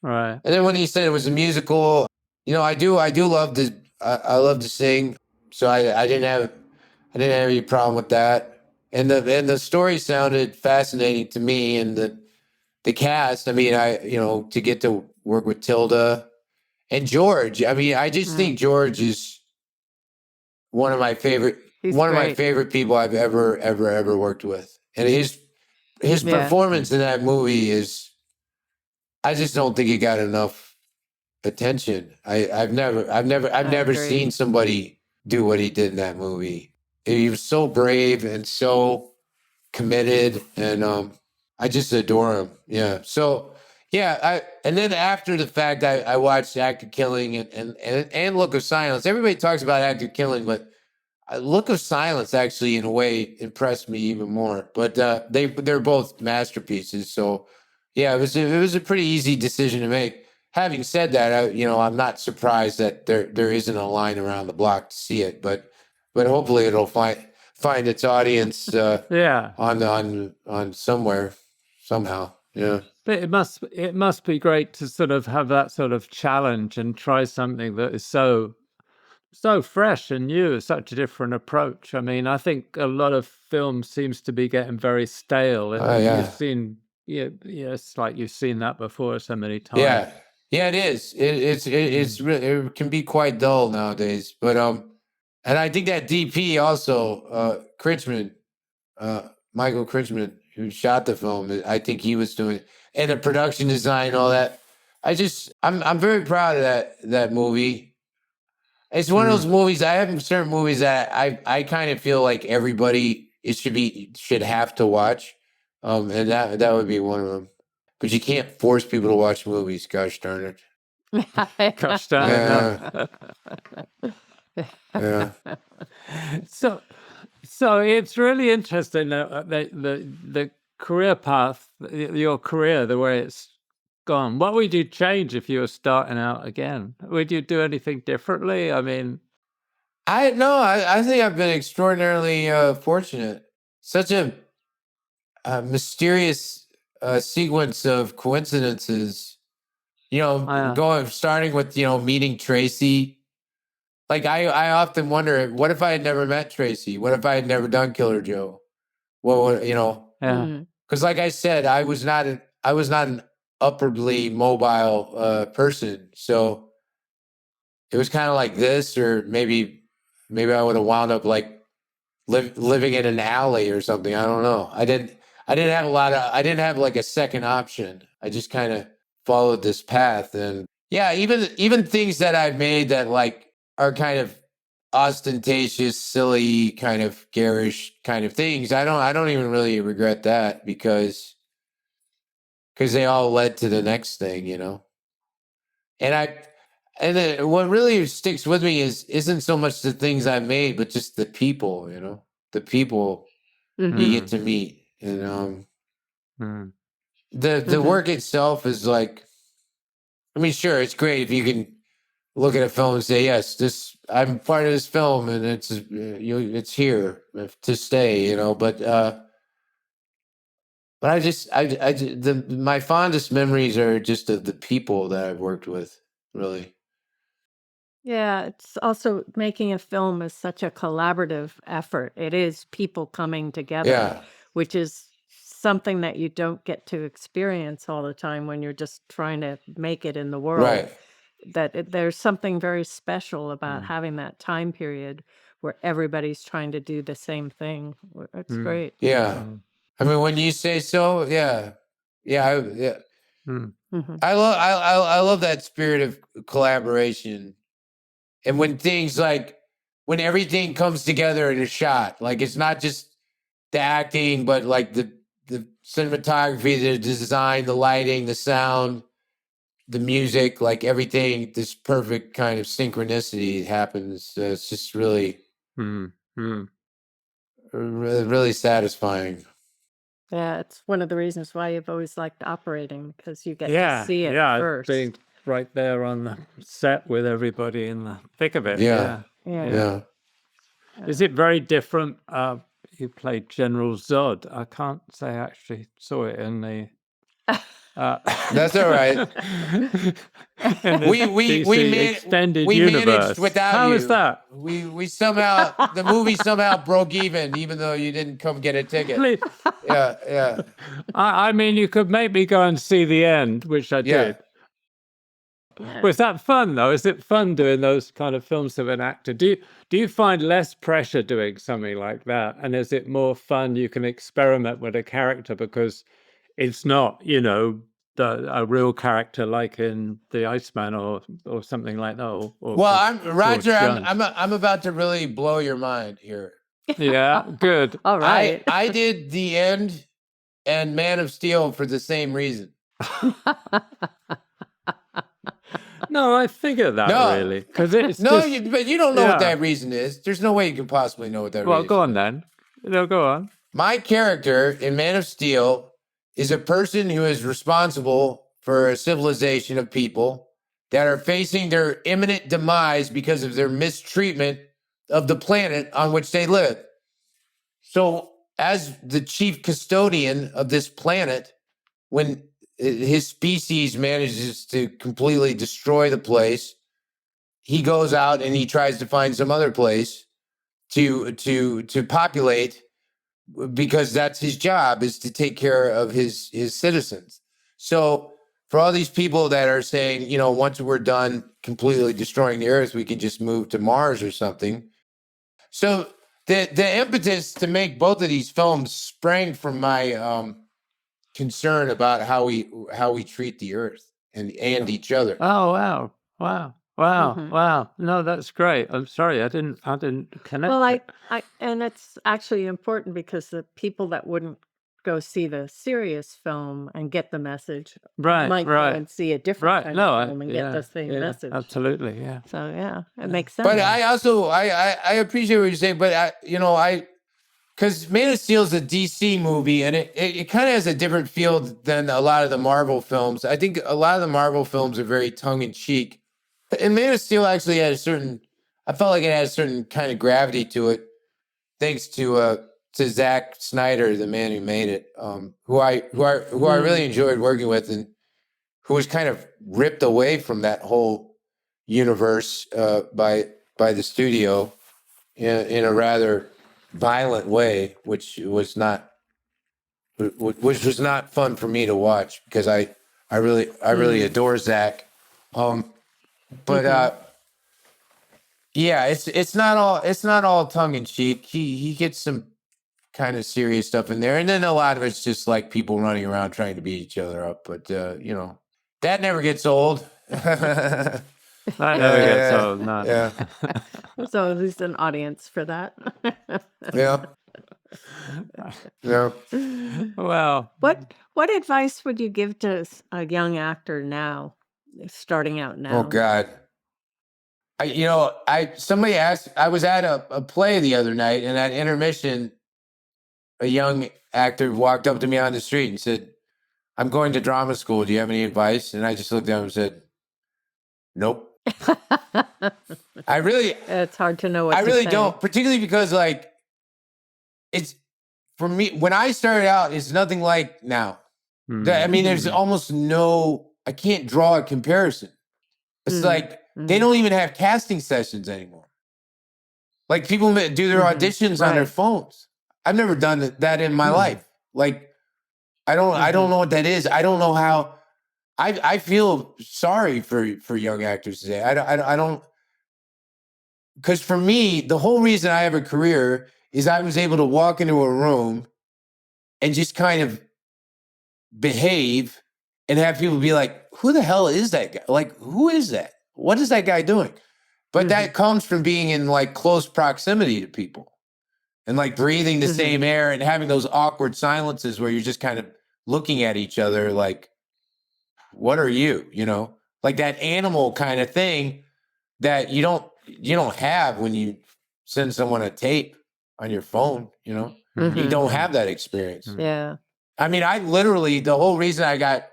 right. And then when he said it was a musical, I do love I love to sing. So I didn't have any problem with that. and the story sounded fascinating to me, and the cast. I mean, to get to work with Tilda and George. I mean, I just think George is one of my favorite people I've ever worked with, and his performance in that movie is. I just don't think he got enough attention. I've never seen somebody do what he did in that movie. He was so brave and so committed, and I just adore him. Yeah. So yeah, and then after the fact, I watched Act of Killing and Look of Silence. Everybody talks about Act of Killing, but Look of Silence actually, in a way, impressed me even more. But they're both masterpieces. So yeah, it was a pretty easy decision to make. Having said that, I'm not surprised that there isn't a line around the block to see it. But hopefully it'll find its audience. On somewhere somehow. Yeah. But it must be great to sort of have that sort of challenge and try something that is so fresh and new, such a different approach. I mean, I think a lot of film seems to be getting very stale. And you've seen, it's like you've seen that before so many times. Yeah, it is. It can be quite dull nowadays. But and I think that DP also, Critchman, Michael Critchman, who shot the film, I think he was doing, and the production design, all that. I'm very proud of that movie. It's one of those movies. I have certain movies that I kind of feel like everybody should have to watch, and that would be one of them. But you can't force people to watch movies. Gosh darn it! Gosh darn it! Yeah. So it's really interesting the career path, your career, the way it's gone. What would you change if you were starting out again? Would you do anything differently? I mean, I think I've been extraordinarily fortunate. Such a mysterious sequence of coincidences. Starting with meeting Tracy. Like I often wonder, what if I had never met Tracy? What if I had never done Killer Joe? Well, because like I said, I was not an upwardly mobile person, so it was kind of like this, or maybe I would have wound up like living in an alley or something. I don't know. I didn't have like a second option. I just kind of followed this path, and yeah, even things that I've made that like are kind of ostentatious, silly, kind of garish kind of things. I don't even really regret that because they all led to the next thing, And then what really sticks with me isn't so much the things I made, but just the people, the people you get to meet, and the work itself is like, I mean, sure, it's great if you can look at a film and say, yes, I'm part of this film, and it's here to stay, But my fondest memories are just of the people that I've worked with, really. Yeah, it's also making a film is such a collaborative effort. It is people coming together, which is something that you don't get to experience all the time when you're just trying to make it in the world. Right. There's something very special about having that time period where everybody's trying to do the same thing. It's great. Yeah. I mean, when you say so, yeah. I love that spirit of collaboration. And when things like, when everything comes together in a shot, like it's not just the acting, but like the cinematography, the design, the lighting, the sound, the music, like everything, this perfect kind of synchronicity happens. It's just really, really satisfying. Yeah, it's one of the reasons why you've always liked operating, because you get to see it first. Being right there on the set with everybody in the thick of it. Yeah. Is it very different? You played General Zod. I can't say I actually saw it in the That's all right. we managed without you. How was that? We somehow the movie somehow broke even though you didn't come get a ticket. Please. Yeah. I mean, you could make me go and see the end, which I did. Yeah. Was that fun though? Is it fun doing those kind of films of an actor? Do you find less pressure doing something like that? And is it more fun? You can experiment with a character because it's not, a real character like in The Iceman or something like that. Well, I'm about to really blow your mind here. Yeah, good. All right. I did The End and Man of Steel for the same reason. No, I figured that really. Because it's but you don't know what that reason is. There's no way you can possibly know what that reason is. Well, go on then. No, go on. My character in Man of Steel is a person who is responsible for a civilization of people that are facing their imminent demise because of their mistreatment of the planet on which they live. So as the chief custodian of this planet, when his species manages to completely destroy the place, he goes out and he tries to find some other place to populate, because that's his job, is to take care of his citizens. So for all these people that are saying, once we're done completely destroying the earth, we can just move to Mars or something. So the impetus to make both of these films sprang from my concern about how we treat the earth and each other. Oh, wow. Wow. No, that's great. I'm sorry, I didn't connect. Well, and it's actually important because the people that wouldn't go see the serious film and get the message might go and see a different kind of film and get the same message. Absolutely, yeah. So it makes sense. But I also I appreciate what you're saying, but because Man of Steel is a DC movie, and it kind of has a different feel than a lot of the Marvel films. I think a lot of the Marvel films are very tongue-in-cheek. And Man of Steel actually had I felt like it had a certain kind of gravity to it, thanks to Zack Snyder, the man who made it, who I really enjoyed working with, and who was kind of ripped away from that whole universe by the studio in a rather violent way, which was not fun for me to watch, because I really adore Zack. But it's not all tongue in cheek. He gets some kind of serious stuff in there, and then a lot of it's just like people running around trying to beat each other up. But that never gets old. That never gets old. No. Yeah. So there's an audience for that. Yeah. Well, what advice would you give to a young actor now, starting out now? Oh God. Somebody asked, I was at a play the other night, and at intermission, a young actor walked up to me on the street and said, "I'm going to drama school. Do you have any advice?" And I just looked at him and said, "Nope." It's hard to know what I to really say. don't, particularly because it's, for me, when I started out, it's nothing like now. I mean, there's almost I can't draw a comparison. It's like, they don't even have casting sessions anymore. Like, people do their auditions on their phones. I've never done that in my life. Like, I don't know what that is. I don't know how. I feel sorry for young actors today. I don't, because for me, the whole reason I have a career is I was able to walk into a room and just kind of behave and have people be like, "Who the hell is that guy? Like, who is that? What is that guy doing?" But that comes from being in like close proximity to people and like breathing the same air and having those awkward silences where you're just kind of looking at each other like, what are you? Like that animal kind of thing that you don't have when you send someone a tape on your phone, You don't have that experience. Yeah. I mean, I literally, the whole reason I got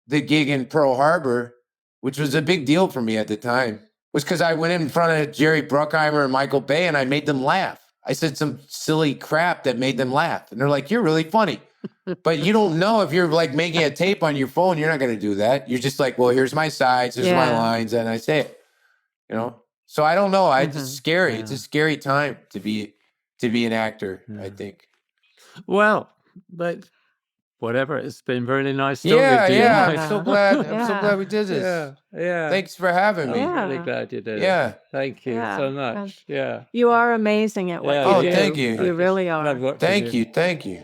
the gig in Pearl Harbor, which was a big deal for me at the time, was because I went in front of Jerry Bruckheimer and Michael Bay and I made them laugh. I said some silly crap that made them laugh. And they're like, "You're really funny." But you don't know if you're like making a tape on your phone, you're not going to do that. You're just like, well, here's my sides, here's my lines, and I say it, So I don't know. It's scary. Yeah. It's a scary time to be an actor, I think. Well, but whatever. It's been really nice talking to you. Yeah. I'm so glad. I'm so glad we did this. Yeah. Thanks for having me. I'm really glad you did. Yeah. Thank you so much. Yeah. You are amazing at what you do. Thank you. You really are. Thank you. Thank you.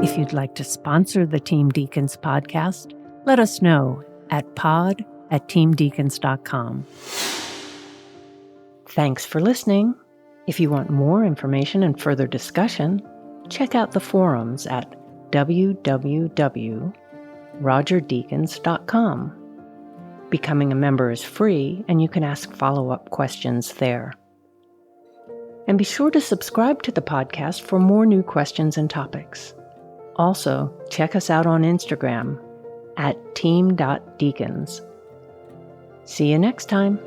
If you'd like to sponsor the Team Deakins podcast, let us know at pod@teamdeakins.com. Thanks for listening. If you want more information and further discussion, check out the forums at www.rogerdeakins.com. Becoming a member is free, and you can ask follow-up questions there. And be sure to subscribe to the podcast for more new questions and topics. Also, check us out on Instagram at team.deakins. See you next time.